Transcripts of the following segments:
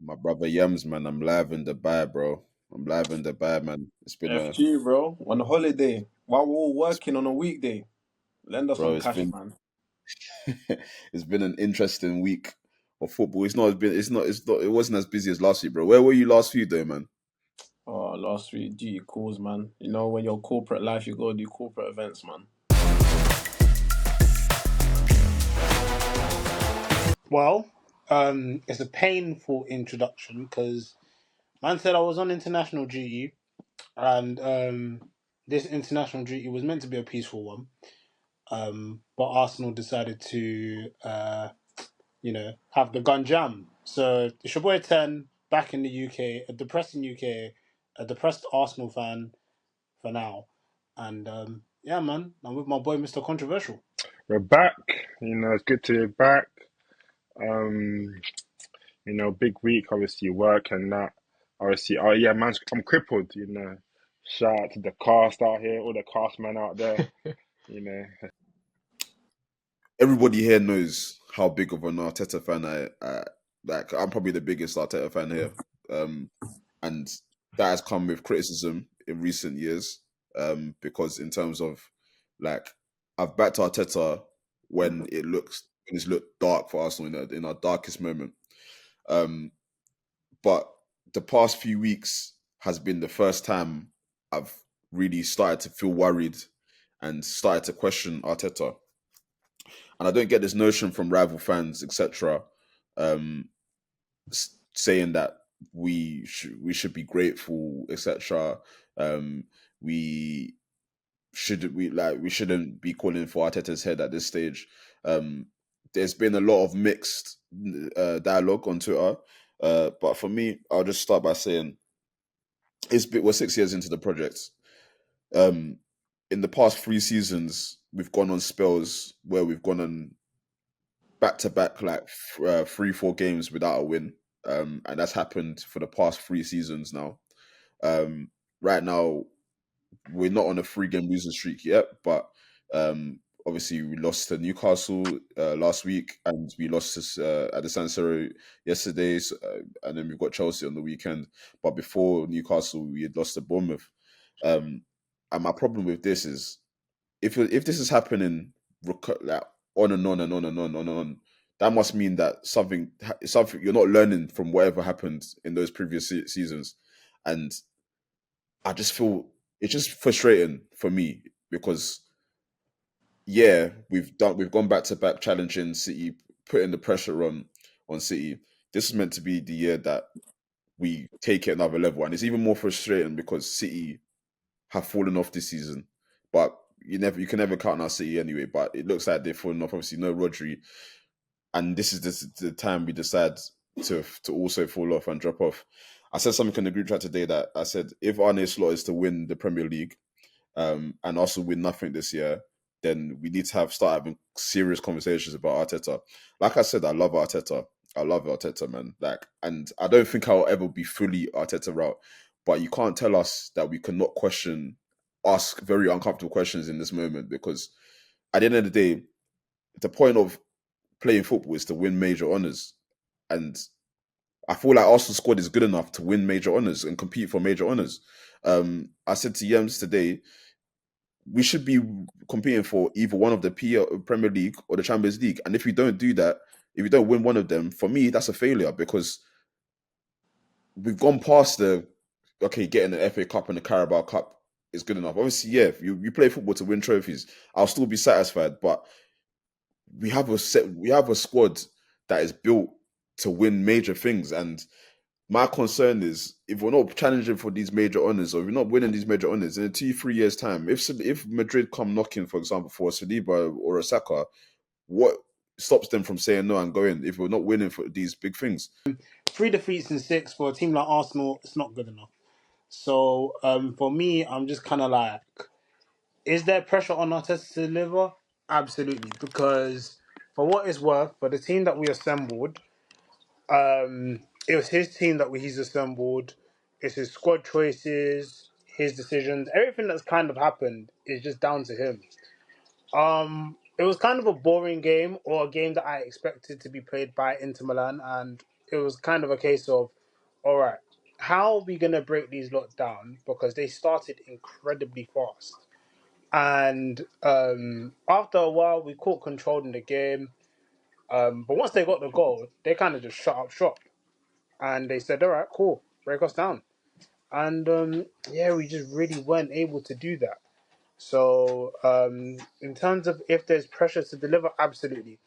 My brother Yams, man, I'm live in Dubai, bro. I'm live in Dubai, man. FG, bro, on a holiday while we're all It's, working on a weekday. Lend us bro, some it's cash, been, man. it's been an interesting week of football. It wasn't as busy as last week, bro. Where were you last week, though, man? Oh, last week, duty calls, man. You know, when you're corporate life, you gotta do corporate events, man. Well, it's a painful introduction because man said I was on international duty, and this international duty was meant to be a peaceful one. But Arsenal decided to, have the gun jam. So it's your boy 10 back in the UK, a depressing UK, a depressed Arsenal fan for now, and yeah, man, I'm with my boy Mr. Controversial. We're back. It's good to be back. Um, big week, obviously, work and that. Obviously, oh yeah, man, I'm crippled. Shout out to the cast out here, all the cast man out there, you know. Everybody here knows how big of an Arteta fan like. I'm probably the biggest Arteta fan here, and that has come with criticism in recent years. Because in terms of like, I've backed Arteta when it's looked dark for Arsenal in our darkest moment. Um, but the past few weeks has been the first time I've really started to feel worried and started to question Arteta. And I don't get this notion from rival fans, etc., um, saying that we should be grateful, etc. Um, we we shouldn't be calling for Arteta's head at this stage. Um, there's been a lot of mixed dialogue on Twitter, but for me, I'll just start by saying we're 6 years into the project. Um, in the past 3 seasons, we've gone on spells where we've gone on back to back 3-4 games without a win, and that's happened for the past 3 seasons now. Um, right now, we're not on a 3-game losing streak yet, but obviously we lost to Newcastle last week, and we lost at the San Siro yesterday, and then we've got Chelsea on the weekend. But before Newcastle, we had lost to Bournemouth. Um, and my problem with this is if this is happening like on and on and on and on and on, that must mean that something you're not learning from whatever happened in those previous seasons, and I just feel it's just frustrating for me because yeah, we've gone back to back challenging City, putting the pressure on City. This is meant to be the year that we take it another level, and it's even more frustrating because City have fallen off this season. But you can never count on our City anyway. But it looks like they've fallen off. Obviously, no Rodri, and this is the time we decide to also fall off and drop off. I said something in the group chat today that I said if Arne Slot is to win the Premier League, and also win nothing this year, then we need to start having serious conversations about Arteta. Like I said, I love Arteta. I love Arteta, man. Like, and I don't think I'll ever be fully Arteta route. But you can't tell us that we cannot ask very uncomfortable questions in this moment because at the end of the day, the point of playing football is to win major honours. And I feel like Arsenal squad is good enough to win major honours and compete for major honours. I said to Yems today, we should be competing for either one of the Premier League or the Champions League. And if we don't do that, if we don't win one of them, for me, that's a failure because we've gone past getting the FA Cup and the Carabao Cup is good enough. Obviously, yeah, if you play football to win trophies, I'll still be satisfied. But we have a squad that is built to win major things. And my concern is if we're not challenging for these major honors or if we're not winning these major honors in 2-3 years' time, if Madrid come knocking, for example, for a Saliba or a Saka, what stops them from saying no and going if we're not winning for these big things? 3 defeats in 6 for a team like Arsenal, it's not good enough. So for me, I'm just kind of like, is there pressure on Arteta to deliver? Absolutely, because for what it's worth, for the team that we assembled, it was his team that he's assembled. It's his squad choices, his decisions, everything that's kind of happened is just down to him. It was kind of a boring game or a game that I expected to be played by Inter Milan, and it was kind of a case of, all right, how are we gonna break these lot down? Because they started incredibly fast. And after a while, we caught control in the game. But once they got the goal, they kind of just shut up shop. And they said, all right, cool, break us down. And yeah, we just really weren't able to do that. So in terms of if there's pressure to deliver, absolutely.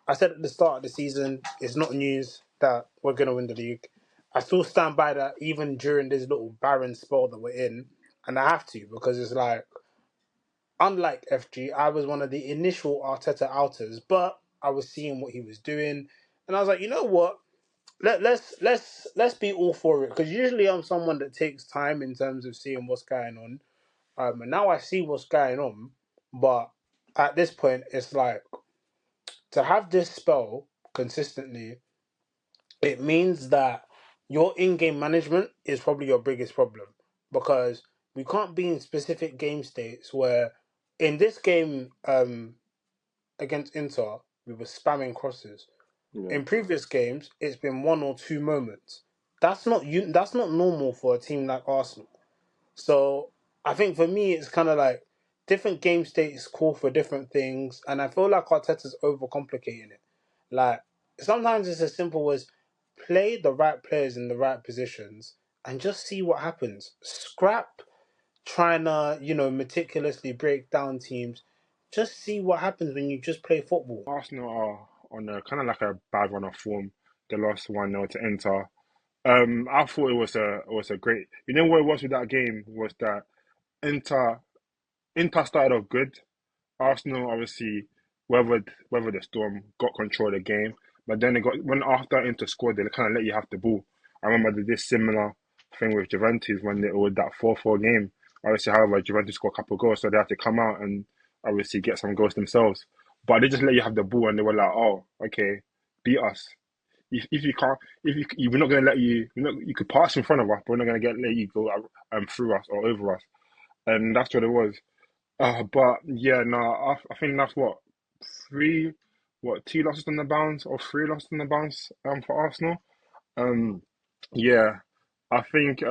I said at the start of the season, it's not news that we're going to win the league. I still stand by that even during this little barren spell that we're in. And I have to because it's like, unlike FG, I was one of the initial Arteta outers, but I was seeing what he was doing. And I was like, you know what? Let's be all for it because usually I'm someone that takes time in terms of seeing what's going on. And now I see what's going on, but at this point, it's like to have this spell consistently. It means that your in-game management is probably your biggest problem because we can't be in specific game states where in this game against Inter we were spamming crosses. Yeah. In previous games, it's been one or two moments. That's not normal for a team like Arsenal. So I think for me, it's kind of like different game states call for different things, and I feel like Arteta's overcomplicating it. Like sometimes it's as simple as play the right players in the right positions and just see what happens. Scrap trying to meticulously break down teams. Just see what happens when you just play football. Arsenal are on a kind of like a bad run of form. They lost 1-0 to Inter. I thought it was a great. You know what it was with that game was that Inter Inter started off good. Arsenal obviously weathered the storm, got control of the game, but then they got when after Inter scored, they kind of let you have the ball. I remember they did similar thing with Juventus when they were that 4-4 game. Obviously, however, Juventus scored a couple of goals, so they had to come out and obviously get some goals themselves. But they just let you have the ball, and they were like, "Oh, okay, beat us. If you can't, we're not gonna let you. You could pass in front of us, but we're not gonna let you go through us or over us." And that's what it was. But yeah, no, I think that's three, two losses on the bounce or three losses on the bounce for Arsenal. Um, yeah, I think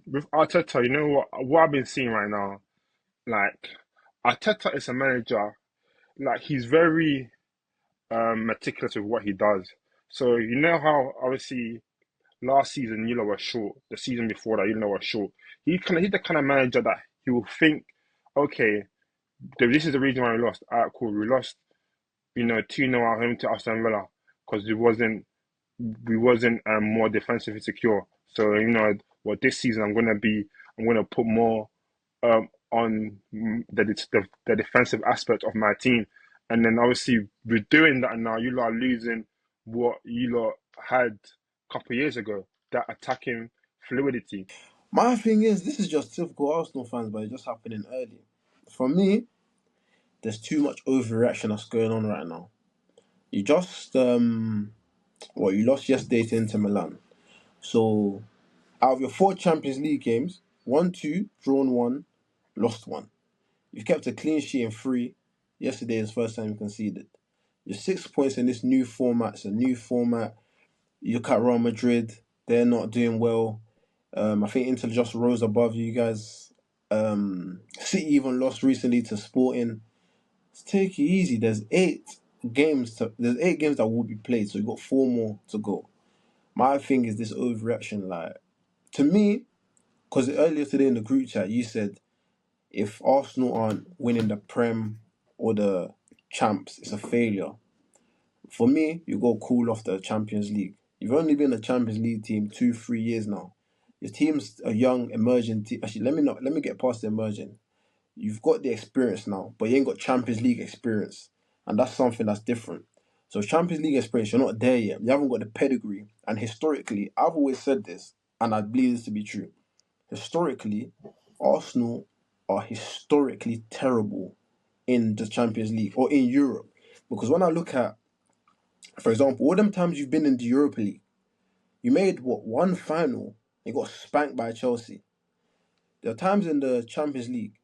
with Arteta, you know what I've been seeing right now, like Arteta is a manager, like he's very meticulous with what he does. So you know how obviously last season you know was short, the season before that you know was short. He's the kind of manager that he will think, okay, this is the reason why we lost. All right, cool. We lost, 2-0 at home to Aston Villa because we wasn't more defensively secure. So this season I'm gonna put more on the defensive aspect of my team, and then obviously we're doing that now. You lot are losing what you lot had a couple of years ago. That attacking fluidity. My thing is, this is just typical Arsenal fans, but it's just happening early. For me, there's too much overreaction that's going on right now. You just you lost yesterday to Inter Milan. So out of your 4 Champions League games, won 2, drawn 1, lost 1. You've kept a clean sheet in 3. Yesterday is the first time you conceded. Your 6 points in this new format. It's a new format. You look at Real Madrid, they're not doing well. I think Inter just rose above you guys. City even lost recently to Sporting. Let's take it easy. There's 8 games that will be played, so you've got 4 more to go. My thing is this overreaction, like to me, because earlier today in the group chat you said if Arsenal aren't winning the Prem or the Champs, it's a failure. For me, you go cool off the Champions League. You've only been a Champions League team 2-3 years now. Your team's a young emerging team. Actually, let me get past the emerging. You've got the experience now, but you ain't got Champions League experience, and that's something that's different. So Champions League experience, you're not there yet. You haven't got the pedigree, and historically, I've always said this, and I believe this to be true. Historically, Arsenal are historically terrible in the Champions League or in Europe, because when I look at, for example, all them times you've been in the Europa League, you made one final, you got spanked by Chelsea. There are times in the Champions League.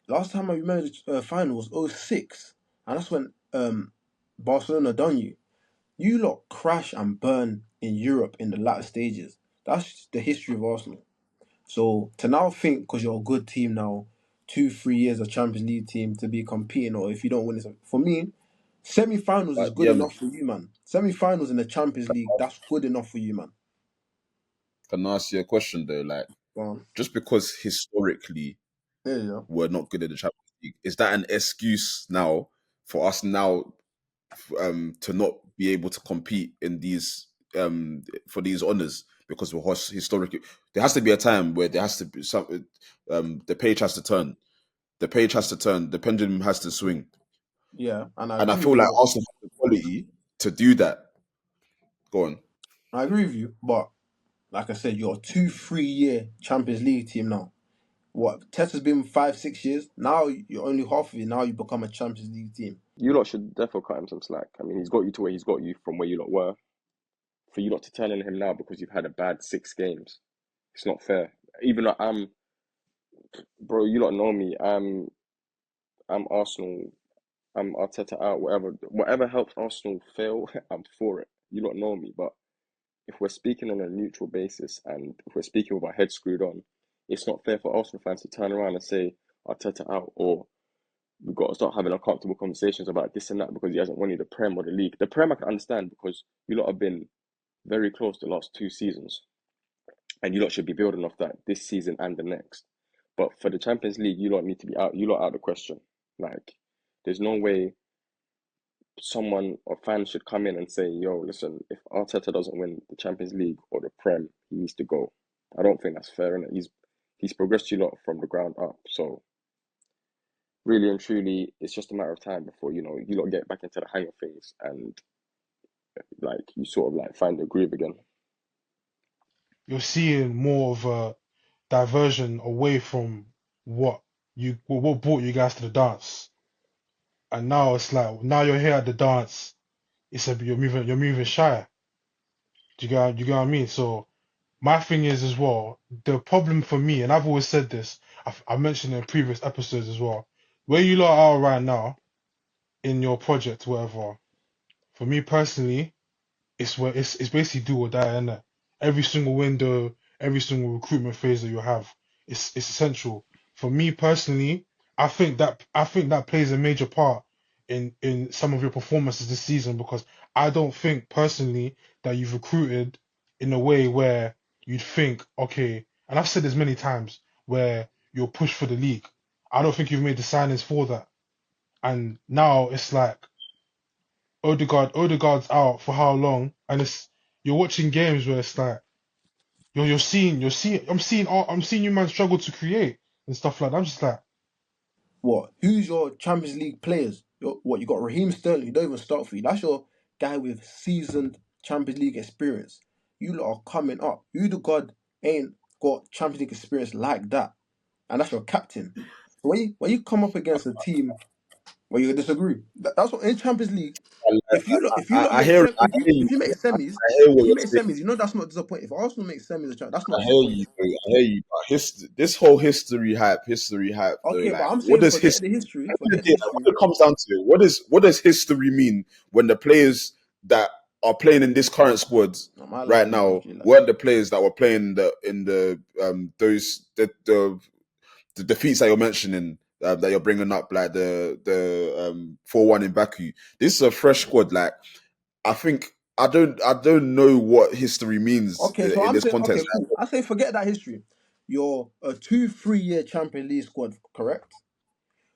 Last time I remember the final was 2006, and that's when Barcelona done you. You lot crash and burn in Europe in the latter stages. That's the history of Arsenal. So to now think because you're a good team now, 2-3 years of Champions League team to be competing, or if you don't win this, for me, semi-finals is Like, good yeah, man. enough for you, man. Semi-finals in the Champions League, that's good enough for you, man. Can I ask you a question though? Like, Go on. just because historically Yeah. we're not good at the Champions League, is that an excuse now for us now to not be able to compete in these for these honors because we're historically? There has to be a time where there has to be some the page has to turn. The page has to turn. The pendulum has to swing, Yeah, and I and I agree with feel you, like but Arsenal have the quality to do that. Go on. I agree with you, but like I said, you're a 2-3 year Champions League team now. What Teta's been 5-6 years. Now you're only half of it. Now you become a Champions League team. You lot should definitely cut him some slack. I mean, he's got you to where he's got you from where you lot were. For you lot to turn on him now because you've had a bad 6 games, it's not fair. Even though bro, you lot know me. I'm Arsenal. I'm Arteta out. Whatever helps Arsenal fail, I'm for it. You lot know me, but if we're speaking on a neutral basis and if we're speaking with our heads screwed on, it's not fair for Arsenal fans to turn around and say Arteta out, or we've got to start having uncomfortable conversations about this and that because he hasn't won you the Prem or the League. The Prem I can understand because you lot have been very close the last 2 seasons, and you lot should be building off that this season and the next. But for the Champions League, you lot need to be out. You lot out of the question. Like, there's no way someone or fans should come in and say, "Yo, listen, if Arteta doesn't win the Champions League or the Prem, he needs to go." I don't think that's fair, innit? He's progressed you lot from the ground up, so really and truly, it's just a matter of time before you lot get back into the hang of things and like you sort of like find the groove again. You're seeing more of a diversion away from what brought you guys to the dance. And now it's like now you're here at the dance, you're moving shy. Do you get what I mean? So my thing is as well, the problem for me, and I've always said this, I've mentioned it in previous episodes as well, where you lot are right now in your project, whatever, for me personally, it's basically do or die, innit? Every single window, every single recruitment phase that you have, it's essential. For me personally, I think that plays a major part in some of your performances this season because I don't think personally that you've recruited in a way where you'd think, okay, and I've said this many times, where you'll push for the league. I don't think you've made the signings for that. And now it's like Odegaard's out for how long? And you're watching games where it's like I'm seeing you man struggle to create and stuff like that. I'm just like, What? Who's your Champions League players? You got Raheem Sterling, who don't even start for you. That's your guy with seasoned Champions League experience. You lot are coming up. Who the God ain't got Champions League experience like that? And that's your captain. So when you come up against a team where you disagree, that's what in Champions League. If you lot I make hear, I hear if you. you make semis, I hear what if you you're make saying. semis, that's not disappointing. If Arsenal makes semis, that's not I hear disappointing. you. Bro. I hear you. But this whole history hype, though. Okay, but Like, I'm what saying does forget history? the history. At the end Forget of the the day, like, history. when it comes down to it, what does history mean when the players that are playing in this current squad No, my life right ain't now history like weren't the players that were playing in the those the defeats that you're mentioning, that you're bringing up, like the 4-1 in Baku. This is a fresh squad. Like, I think I don't know what history means Okay, so in I'm this saying, okay, context. cool. I say forget that history. You're a 2-3 year Champions League squad, correct?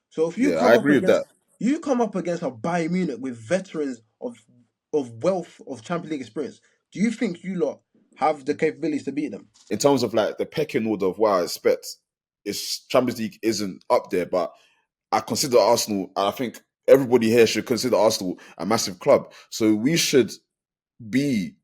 So if Yeah, I agree with that. you come up against a Bayern Munich with veterans of wealth of Champions League experience, do you think you lot have the capabilities to beat them? In terms of like the pecking order of what I expect, it's Champions League isn't up there, but I consider Arsenal, and I think everybody here should consider Arsenal a massive club. So we should be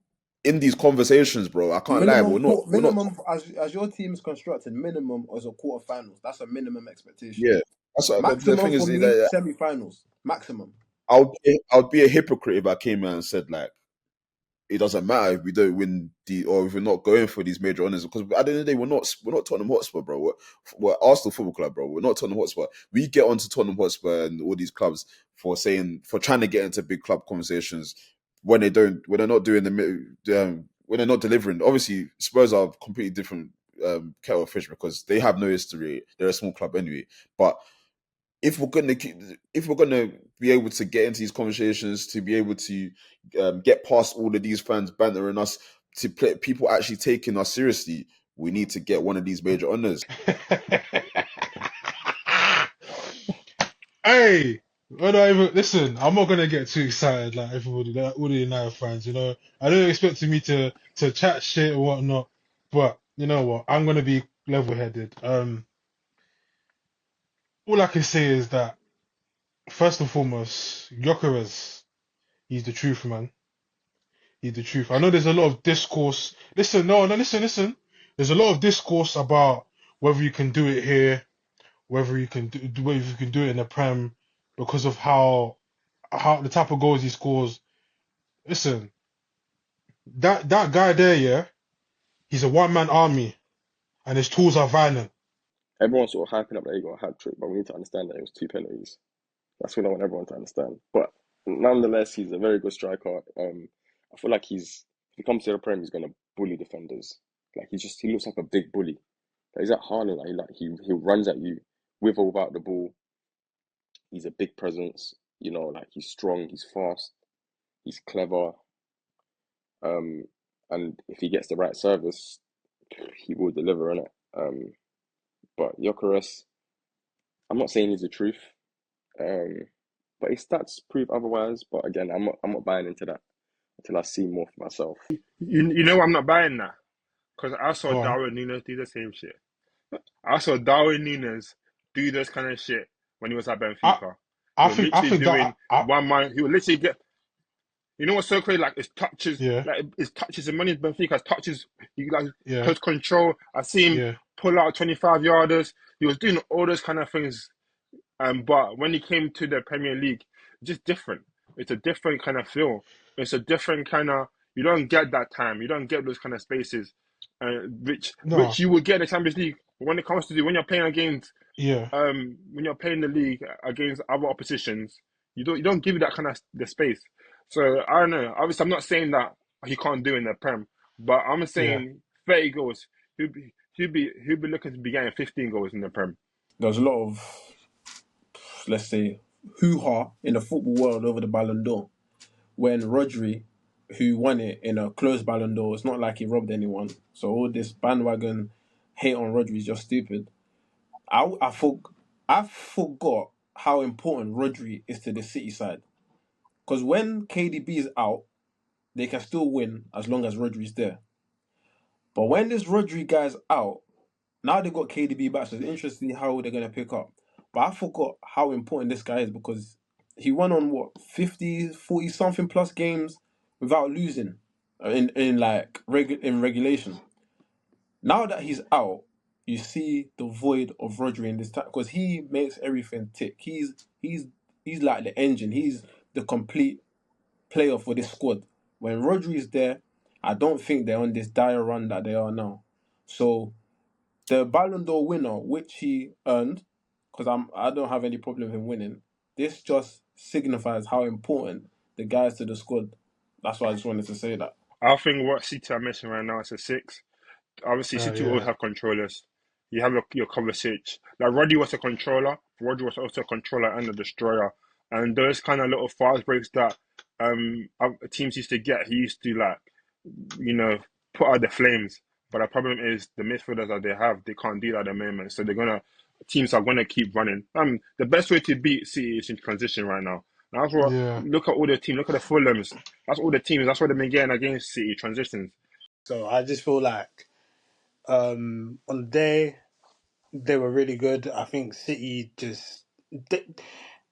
in these conversations, bro. I can't lie. Minimum, We're not. minimum as your team is constructed, minimum as a quarterfinals. That's a minimum expectation. Yeah, that's what, the Maximum thing for is me, that semi-finals. Maximum. I'll be a hypocrite if I came out and said like it doesn't matter if we don't win or if we're not going for these major honors, because at the end of the day we're not Tottenham Hotspur, bro. We're Arsenal Football Club, bro. We're not Tottenham Hotspur. We get onto Tottenham Hotspur and all these clubs for trying to get into big club conversations when when they're not doing when they're not delivering. Obviously, Spurs are completely different kettle of fish because they have no history. They're a small club anyway. But if we're gonna be able to get into these conversations, to be able to get past all of these fans bantering us, to play, people actually taking us seriously, we need to get one of these major honors. Hey, when I even listen, I'm not gonna get too excited like everybody, like all the United fans. You know, I don't expect me to chat shit or whatnot, but you know what? I'm gonna be level-headed. All I can say is that first and foremost, Gyokeres, he's the truth, man. He's the truth. I know there's a lot of discourse. Listen, no, listen. There's a lot of discourse about whether you can do it here, whether you can do it in the Prem because of how the type of goals he scores. Listen, that guy there, yeah, he's a one-man army, and his tools are violent. Everyone's sort of hyping up that he got a hat trick, but we need to understand that it was 2 penalties. That's what I want everyone to understand. But nonetheless, he's a very good striker. I feel like if he comes to the Prem, he's gonna bully defenders. Like he looks like a big bully. Like, he's at Haland, he runs at you with or without the ball. He's a big presence. Like he's strong, he's fast, he's clever. And if he gets the right service, he will deliver on it. But Gyökeres, I'm not saying he's the truth. But his stats prove otherwise. But again, I'm not buying into that until I see more for myself. You know I'm not buying that because I saw Go on. Darwin Núñez do the same shit. I saw Darwin Núñez do this kind of shit when he was at I Benfica. He I was think literally doing I one man. He would literally get. You know what's so crazy? yeah His touches, and money Benfica has touches. He like yeah close control. I see him yeah pull out 25 yarders. He was doing all those kind of things. But when he came to the Premier League, just different. It's a different kind of feel. It's a different kind of. You don't get that time. You don't get those kind of spaces, which no you would get in the Champions League. When it comes to when you're playing against yeah when you're playing the league against other oppositions, you don't give you that kind of the space. So I don't know. Obviously, I'm not saying that he can't do it in the Prem, but I'm yeah saying 30 goals. He'll be looking to be getting 15 goals in the Prem. There's a lot of, let's say, hoo-ha in the football world over the Ballon d'Or. When Rodri, who won it in a closed Ballon d'Or, it's not like he robbed anyone. So all this bandwagon hate on Rodri is just stupid. I forgot how important Rodri is to the City side. Because when KDB is out, they can still win as long as Rodri's there. But when this Rodri guy's out, now they got KDB back, so it's interesting how they're gonna pick up. But I forgot how important this guy is because he won on what 50, 40 something plus games without losing in like in regulation. Now that he's out, you see the void of Rodri in this time because he makes everything tick. He's like the engine. He's the complete player for this squad. When Rodri is there, I don't think they're on this dire run that they are now. So the Ballon d'Or winner, which he earned, because I don't have any problem with him winning. This just signifies how important the guys to the squad. That's why I just wanted to say that. I think what City are missing right now is a six. Obviously, City always yeah have controllers. You have your Kovacic. Like Rodri was a controller. Rodri was also a controller and a destroyer. And those kind of little fast breaks that teams used to get, he used to you know, put out the flames. But the problem is the midfielders that they have, they can't do that at the moment. So teams are gonna keep running. The best way to beat City is in transition right now. And that's what yeah look at all the teams. Look at the Fulhams. That's all the teams. That's what they've been getting against City transitions. So I just feel like on the day they were really good. I think City just. They,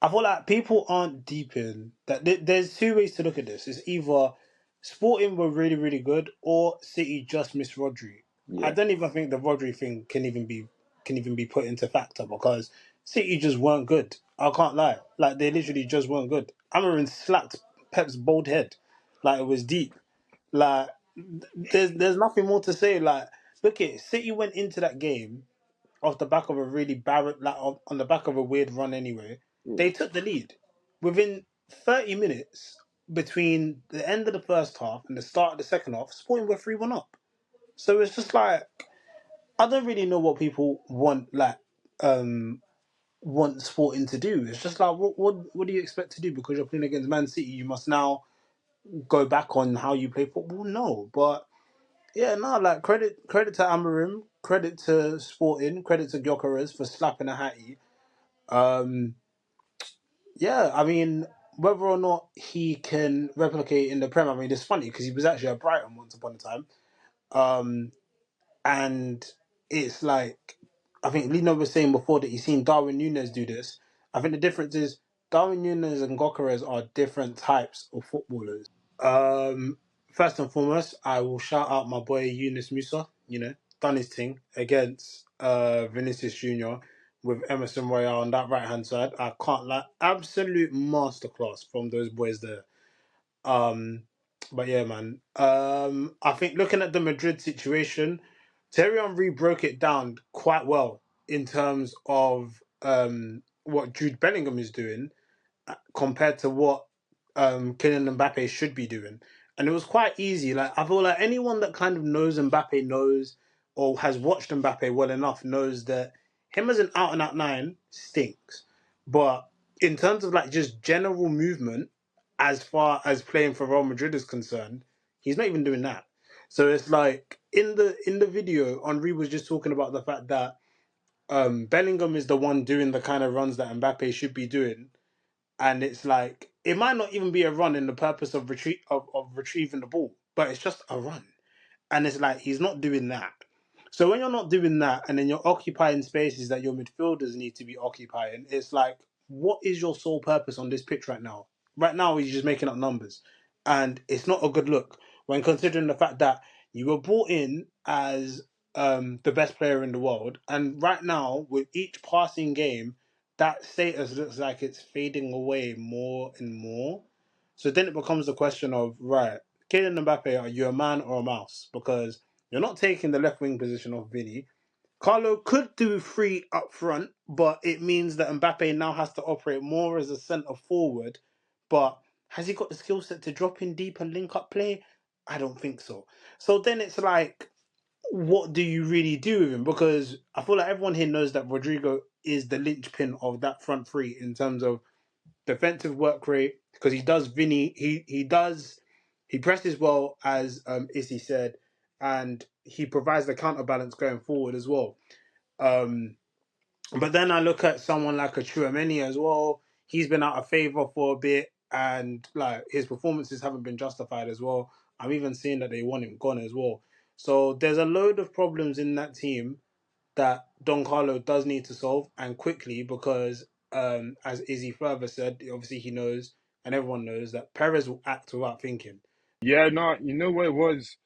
I feel like people aren't deep in that. There's two ways to look at this. It's either Sporting were really really good, or City just missed Rodri. I Yeah, don't even think the Rodri thing can even be put into factor because City just weren't good. I can't lie. Like they literally just weren't good. Amarin slapped Pep's bald head, like it was deep. Like there's nothing more to say. Like look at City went into that game off the back of a really barren, like on the back of a weird run anyway. yeah. They took the lead within 30 minutes. between the end of the first half and the start of the second half, Sporting were 3-1 up. So it's just like, I don't really know what people want Sporting to do. It's just like, what do you expect to do? Because you're playing against Man City, you must now go back on how you play football? No. But yeah, no, like credit to Amarim, credit to Sporting, credit to Gyokeres for slapping a hattie. Yeah, I mean, whether or not he can replicate in the Prem, I mean, it's funny because he was actually at Brighton once upon a time. And it's like, I think Lino was saying before that he's seen Darwin Núñez do this. I think the difference is Darwin Núñez and Gyokeres are different types of footballers. First and foremost, I will shout out my boy Yunus Musa. Done his thing against Vinicius Junior with Emerson Royale on that right hand side. I can't lie, absolute masterclass from those boys there. But yeah, man. I think looking at the Madrid situation, Thierry Henry broke it down quite well in terms of what Jude Bellingham is doing compared to what Kylian Mbappe should be doing. And it was quite easy. Like, I feel like anyone that kind of knows Mbappe knows or has watched Mbappe well enough knows that him as an out and out nine stinks. But in terms of like just general movement, as far as playing for Real Madrid is concerned, he's not even doing that. So it's like in the video, Henri was just talking about the fact that Bellingham is the one doing the kind of runs that Mbappe should be doing, and it's like it might not even be a run in the purpose of retrieving the ball, but it's just a run, and it's like he's not doing that. So when you're not doing that, and then you're occupying spaces that your midfielders need to be occupying, it's like, what is your sole purpose on this pitch right now? Right now, he's just making up numbers, and it's not a good look when considering the fact that you were brought in as the best player in the world, and right now with each passing game that status looks like it's fading away more and more. So then it becomes the question of, right, Kylian Mbappe, are you a man or a mouse? Because you're not taking the left wing position of Vinny. Carlo could do three up front, but it means that Mbappe now has to operate more as a centre forward. But has he got the skill set to drop in deep and link up play? I don't think so. So then it's like, what do you really do with him? Because I feel like everyone here knows that Rodrigo is the linchpin of that front three in terms of defensive work rate. Because he does Vinny, he presses well, as Issy said, and he provides the counterbalance going forward as well. But then I look at someone like a Chouameni as well. He's been out of favour for a bit, and like his performances haven't been justified as well. I'm even seeing that they want him gone as well. So there's a load of problems in that team that Don Carlo does need to solve, and quickly, because as Izzy further said, obviously he knows and everyone knows that Perez will act without thinking. Yeah, no, you know what it was?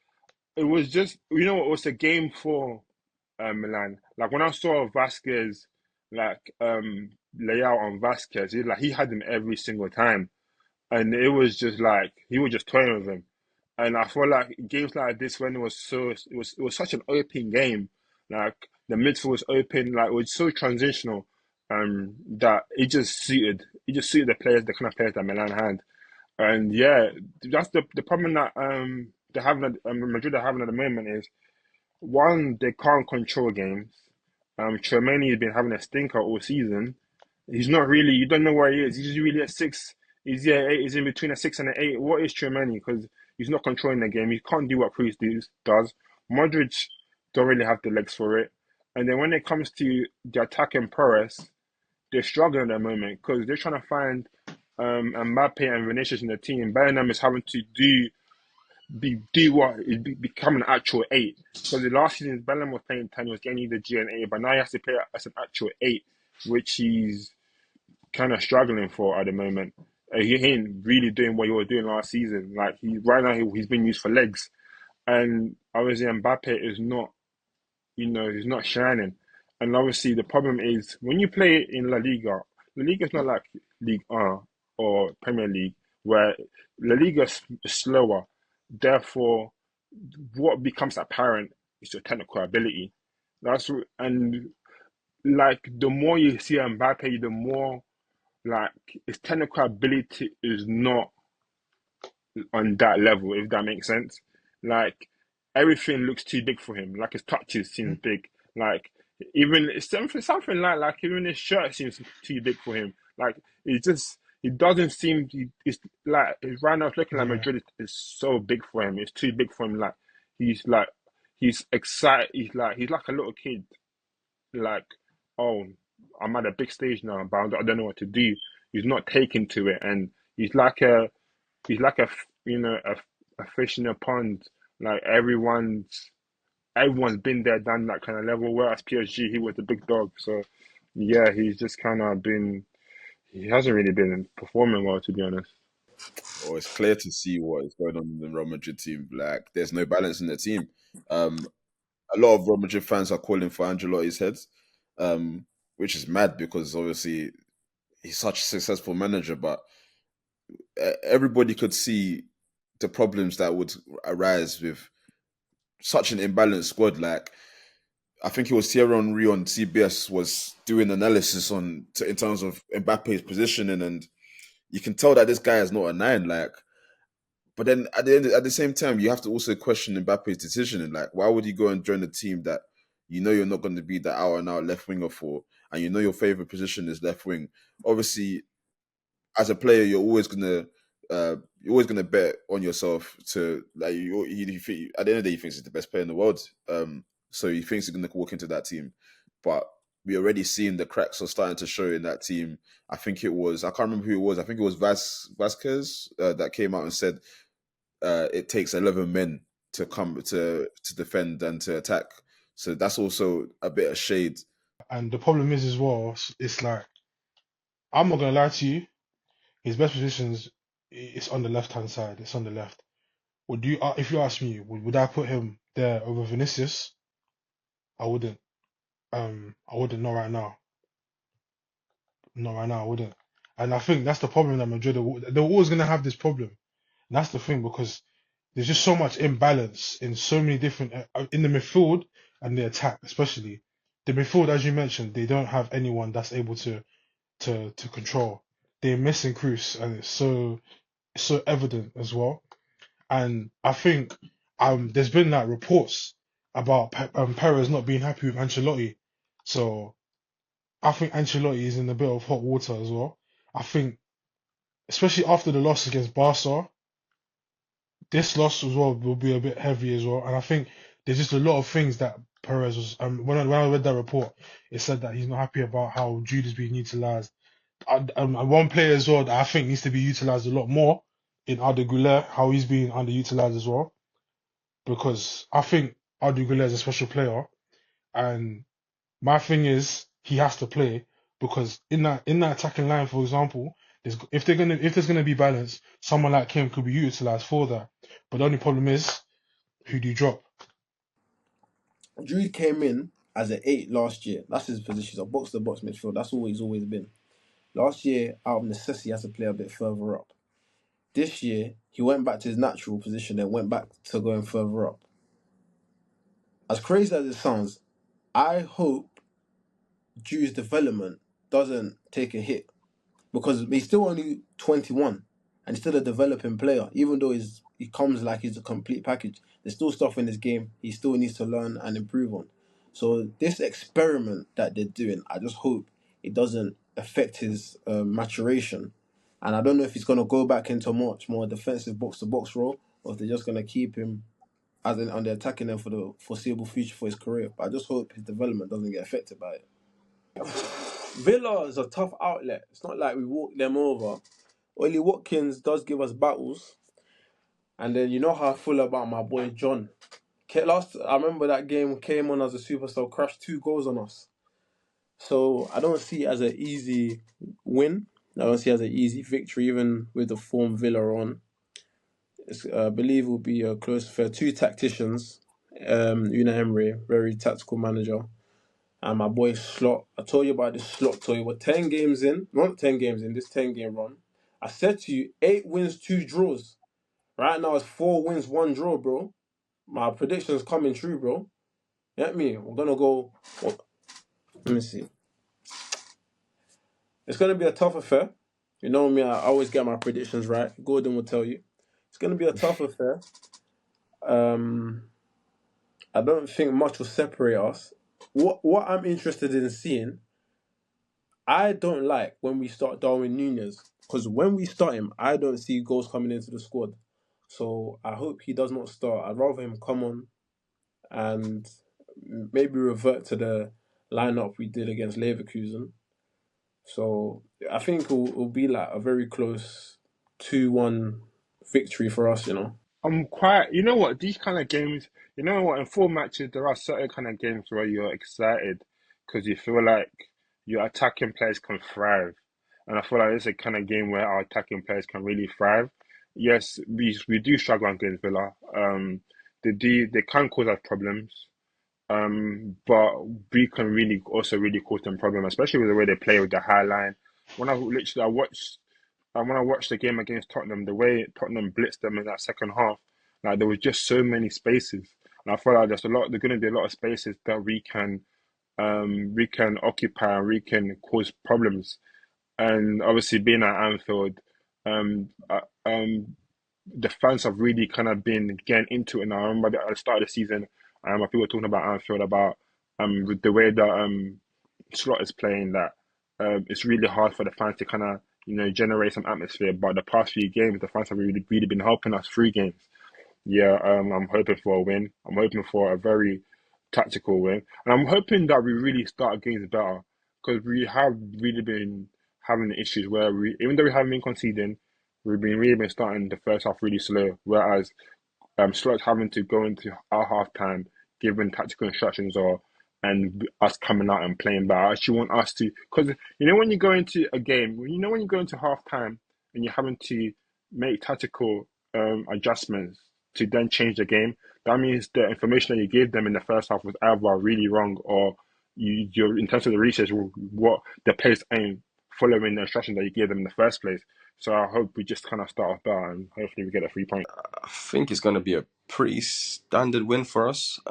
It was just, you know what, it was a game for Milan. Like when I saw Vasquez, like layout on Vasquez, he had him every single time, and it was just like he was just toying with him. And I feel like games like this, when it was such an open game, like the midfield was open, like it was so transitional, that it just suited the players, the kind of players that Milan had. And yeah, that's the problem that they having Madrid are having at the moment is, one, they can't control games. Tchouaméni has been having a stinker all season. He's not really. You don't know where he is. He's really a six. Eight. He's in between a six and an eight. What is Tchouaméni? Because he's not controlling the game. He can't do what Priest does. Modric don't really have the legs for it. And then when it comes to the attacking prowess, they're struggling at the moment because they're trying to find Mbappe and Vinicius in the team. Bellingham is having to do what is become an actual eight. Because the last season Bellingham was playing 10, he was getting either G and A, but now he has to play as an actual eight, which he's kind of struggling for at the moment. He ain't really doing what he was doing last season. Like right now he's been used for legs, and obviously Mbappe is not, he's not shining. And obviously the problem is when you play in La Liga is not like League 1 or Premier League where La Liga is slower. Therefore, what becomes apparent is your technical ability. And like the more you see Mbappe, the more like his technical ability is not on that level, if that makes sense. Like everything looks too big for him. Like his touches seems big. Like even it's something like even his shirt seems too big for him. Like he doesn't seem it's like right now it's looking like Yeah. Madrid is so big for him. It's too big for him. He's like he's excited. He's like a little kid. Like, oh, I'm at a big stage now, but I don't know what to do. He's not taking to it, and he's like a he's like a a fish in a pond. Like everyone's been there, done that kind of level. Whereas PSG, he was the big dog. So yeah, he's just kind of been. He hasn't really been performing well, to be honest. Or it's clear to see what is going on in the Real Madrid team. Like, there's no balance in the team. Um, a lot of Real Madrid fans are calling for Ancelotti's head, which is mad because obviously he's such a successful manager, but everybody could see the problems that would arise with such an imbalanced squad. Like, I think it was Thierry Henry on CBS was doing analysis in terms of Mbappe's positioning, and you can tell that this guy is not a nine. Like, but then at the same time, you have to also question Mbappe's decision. And like, why would you go and join a team that you know you're not going to be the out and out left winger for, and you know your favorite position is left wing? Obviously, as a player, you're always gonna bet on yourself to like at the end of the day, he thinks he's the best player in the world. So he thinks he's gonna walk into that team, but we already seen the cracks are starting to show in that team. I think it was I can't remember who it was. I think it was Vasquez that came out and said it takes 11 men to come to defend and to attack. So that's also a bit of shade. And the problem is as well, it's like I'm not gonna lie to you. His best positions is on the left hand side. It's on the left. Would you, if you ask me, would I put him there over Vinicius? I wouldn't. I wouldn't. Not right now. Not right now. I wouldn't. And I think that's the problem that Madrid they're always gonna have this problem. And that's the thing because there's just so much imbalance in so many different in the midfield and the attack, especially the midfield. As you mentioned, they don't have anyone that's able to control. They're missing Cruz, and it's so evident as well. And I think there's been like reports about Perez not being happy with Ancelotti. So I think Ancelotti is in a bit of hot water as well. I think, especially after the loss against Barca, this loss as well will be a bit heavy as well. And I think there's just a lot of things that Perez was. When I read that report, it said that he's not happy about how Jude is being utilised. And one player as well that I think needs to be utilised a lot more in Arda Güler, how he's being underutilised as well. Because I think Arda Güler is a special player, and my thing is he has to play because in that attacking line, for example, if there's gonna be balance, someone like him could be utilised for that. But the only problem is who do you drop? Jude came in as an 8 last year. That's his position, a box to box midfield. That's all he's always been. Last year, out of necessity, he has to play a bit further up. This year, he went back to his natural position and went back to going further up. As crazy as it sounds, I hope Jude's development doesn't take a hit because he's still only 21 and he's still a developing player. Even though he comes like he's a complete package, there's still stuff in his game he still needs to learn and improve on. So this experiment that they're doing, I just hope it doesn't affect his maturation. And I don't know if he's going to go back into a much more defensive box-to-box role or if they're just going to keep him on the attacking end for the foreseeable future for his career. But I just hope his development doesn't get affected by it. Villa is a tough outlet. It's not like we walk them over. Ollie Watkins does give us battles. And then you know how I feel about my boy John. I remember that game came on as a superstar, crashed 2 goals on us. So I don't see it as an easy win. I don't see it as an easy victory, even with the form Villa are on. I believe it will be a close affair. 2 tacticians. Una Emery, very tactical manager. And my boy Slot. I told you about this Slot toy. We're 10 games in. Not 10 games in, this 10-game run. I said to you, 8 wins, 2 draws. Right now it's 4 wins, 1 draw, bro. My prediction's coming true, bro. You get me? We're going to go... Let me see. It's going to be a tough affair. You know me, I always get my predictions right. Gordon will tell you. going to be a tough affair. I don't think much will separate us. What I'm interested in seeing, I don't like when we start Darwin Nunez because when we start him, I don't see goals coming into the squad. So I hope he does not start. I'd rather him come on and maybe revert to the lineup we did against Leverkusen. So I think it'll be like a very close 2-1 victory for us, you know. I'm quite, you know what, these kind of games, you know what, in 4 matches, there are certain kind of games where you're excited because you feel like your attacking players can thrive. And I feel like it's a kind of game where our attacking players can really thrive. Yes, we do struggle against Villa. They can cause us problems. But we can really also really cause them problems, especially with the way they play with the high line. I watched and when I watched the game against Tottenham, the way Tottenham blitzed them in that second half, like there was just so many spaces, and I feel like there's going to be a lot of spaces that we can occupy and we can cause problems. And obviously, being at Anfield, um, uh, um, the fans have really kind of been getting into it now. I remember at the start of the season, people were talking about Anfield about with the way that Slot is playing that it's really hard for the fans to kind of generate some atmosphere. But the past few games, the fans have really been helping us through games. Yeah, I'm hoping for a win. I'm hoping for a very tactical win, and I'm hoping that we really start games better because we have really been having issues where even though we haven't been conceding, we've been really been starting the first half really slow. Whereas Slot's having to go into our half time, giving tactical instructions or and us coming out and playing better. I actually want us to, because when you go into a game, when you go into half time and you're having to make tactical adjustments to then change the game, that means the information that you gave them in the first half was either really wrong or you're in terms of the research, what the players ain't following the instructions that you gave them in the first place. So I hope we just kind of start off there and hopefully we get a 3 point. I think it's going to be a pretty standard win for us.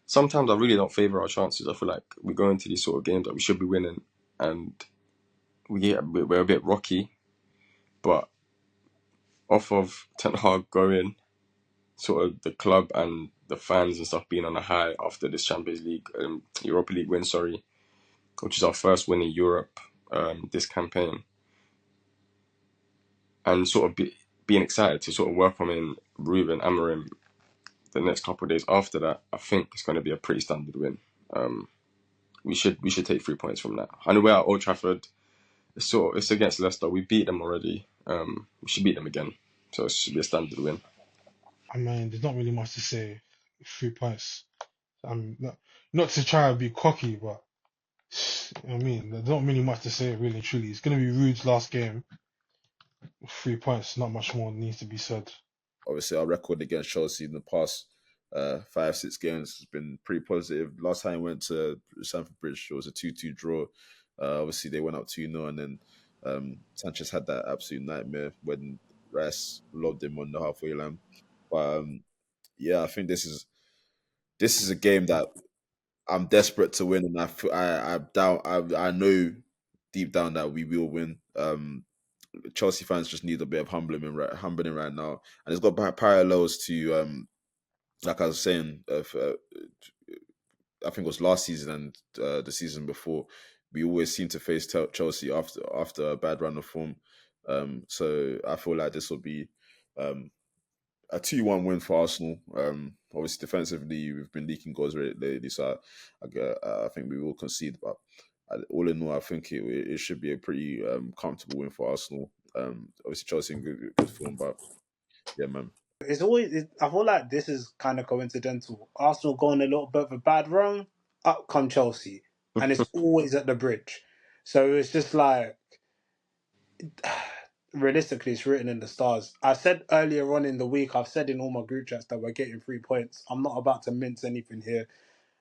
Sometimes I really don't favour our chances. I feel like we go into these sort of games that we should be winning, and we're a bit rocky. But off of Ten Hag going, sort of the club and the fans and stuff being on a high after this Champions League, Europa League win, which is our first win in Europe this campaign, and sort of being excited to sort of welcome in Ruben Amorim the next couple of days after that, I think it's going to be a pretty standard win. We should take 3 points from that. And we're at Old Trafford. It's against Leicester. We beat them already. We should beat them again. So it should be a standard win. I mean, there's not really much to say. 3 points. Not to try and be cocky, but I mean, there's not really much to say, really and truly. It's going to be Rude's last game. 3 points, not much more needs to be said. Obviously, our record against Chelsea in the past 5-6 games has been pretty positive. Last time we went to Stamford Bridge, it was a 2-2 draw. Obviously, they went up 2-0, and then Sanchez had that absolute nightmare when Rice lobbed him on the halfway line. But yeah, I think this is a game that I'm desperate to win, and I know deep down that we will win. Chelsea fans just need a bit of humbling right now, and it's got parallels to like I was saying, I think it was last season and the season before. We always seem to face Chelsea after a bad run of form. So I feel like this will be a 2-1 win for Arsenal. Obviously, defensively, we've been leaking goals lately, so I think we will concede. But all in all, I think it should be a pretty comfortable win for Arsenal. Obviously, Chelsea in good form, but yeah, man. I feel like this is kind of coincidental. Arsenal going a little bit of a bad run, up come Chelsea, and it's always at the bridge. So it's just like, realistically, it's written in the stars. I said earlier on in the week, I've said in all my group chats that we're getting 3 points. I'm not about to mince anything here.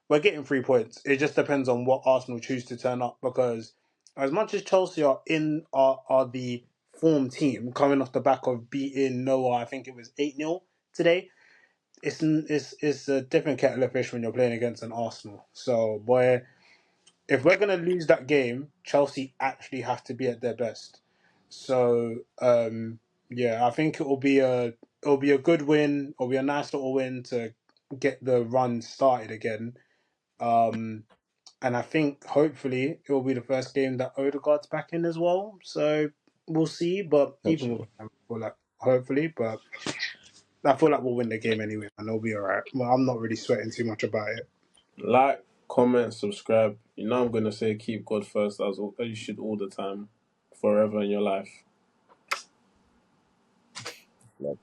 We're getting 3 points. It just depends on what Arsenal choose to turn up, because as much as Chelsea are the form team coming off the back of beating Noah, I think it was 8-0 today. It's a different kettle of fish when you're playing against an Arsenal. So, boy, if we're gonna lose that game, Chelsea actually have to be at their best. So, Yeah, I think it'll be a good win. It'll be a nice little win to get the run started again. And I think hopefully it will be the first game that Odegaard's back in as well. So we'll see. But even with Potentially. that, I feel like hopefully, but I feel like we'll win the game anyway, and it'll be alright. Well, I'm not really sweating too much about it. Like, comment, subscribe. You know I'm gonna say keep God first as you should all the time, forever in your life. Love.